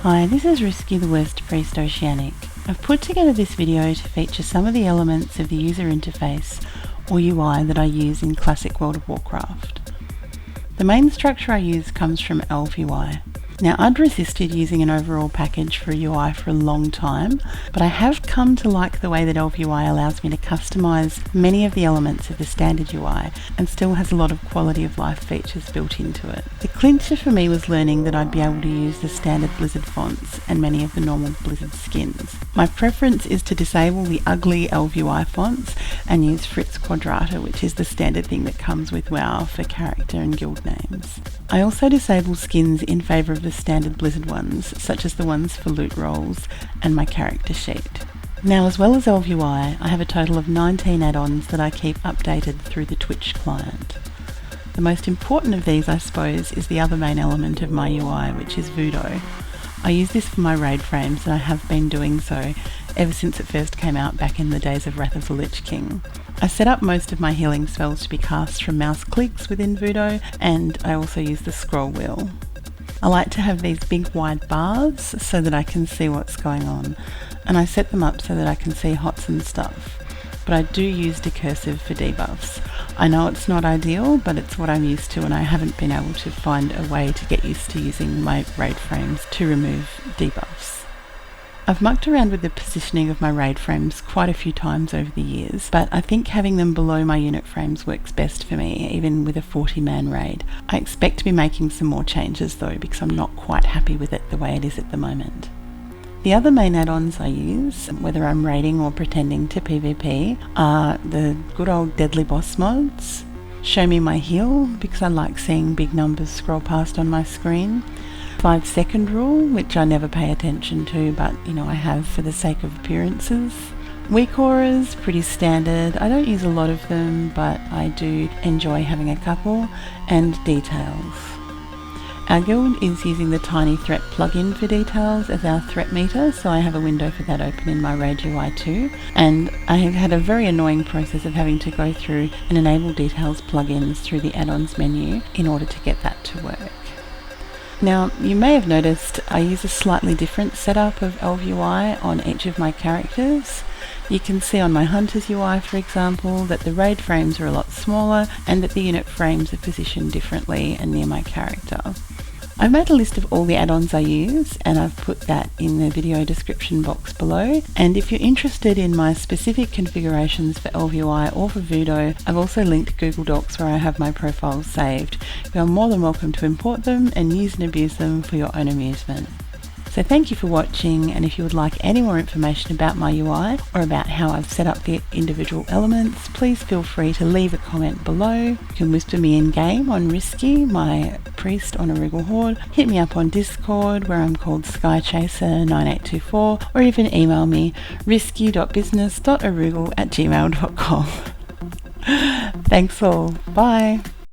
Hi, this is Risky the West Priest Oceanic. I've put together this video to feature some of the elements of the user interface, or UI, that I use in classic World of Warcraft. The main structure I use comes from Elv UI. Now, I'd resisted using an overall package for a UI for a long time, but I have come to like the way that Elv UI allows me to customize many of the elements of the standard UI and still has a lot of quality of life features built into it. The clincher for me was learning that I'd be able to use the standard Blizzard fonts and many of the normal Blizzard skins. My preference is to disable the ugly Elv UI fonts and use Fritz Quadrata, which is the standard thing that comes with WoW for character and guild names. I also disable skins in favour of the standard Blizzard ones, such as the ones for loot rolls and my character sheet. Now, as well as Elv UI, I have a total of 19 add-ons that I keep updated through the Twitch client. The most important of these, I suppose, is the other main element of my UI, which is VuhDo. I use this for my raid frames, and I have been doing so ever since it first came out back in the days of Wrath of the Lich King. I set up most of my healing spells to be cast from mouse clicks within VuhDo, and I also use the scroll wheel. I like to have these big wide bars so that I can see what's going on, and I set them up so that I can see HOTS and stuff. But I do use decursive for debuffs. I know it's not ideal, but it's what I'm used to, and I haven't been able to find a way to get used to using my raid frames to remove debuffs. I've mucked around with the positioning of my raid frames quite a few times over the years, but I think having them below my unit frames works best for me, even with a 40-man raid. I expect to be making some more changes though, because I'm not quite happy with it the way it is at the moment. The other main add-ons I use, whether I'm raiding or pretending to PvP, are the good old deadly boss mods, show me my heal, because I like seeing big numbers scroll past on my screen, 5-second rule, which I never pay attention to, but I have for the sake of appearances. Weak auras, pretty standard. I don't use a lot of them, but I do enjoy having a couple. And details. Our guild is using the Tiny Threat plugin for details as our threat meter, so I have a window for that open in my raid UI too. And I have had a very annoying process of having to go through and enable details plugins through the add-ons menu in order to get that to work. Now, you may have noticed I use a slightly different setup of Elv UI on each of my characters. You can see on my Hunter's UI, for example, that the raid frames are a lot smaller and that the unit frames are positioned differently and near my character. I've made a list of all the add-ons I use, and I've put that in the video description box below. And if you're interested in my specific configurations for Elv UI or for VuhDo, I've also linked Google Docs where I have my profiles saved. You're more than welcome to import them and use and abuse them for your own amusement. So thank you for watching, and if you would like any more information about my UI or about how I've set up the individual elements, please feel free to leave a comment below. You can whisper me in game on Risky, my priest on Arugal Horde, hit me up on Discord where I'm called SkyChaser9824, or even email me risky.business.arugal@gmail.com. Thanks all, bye!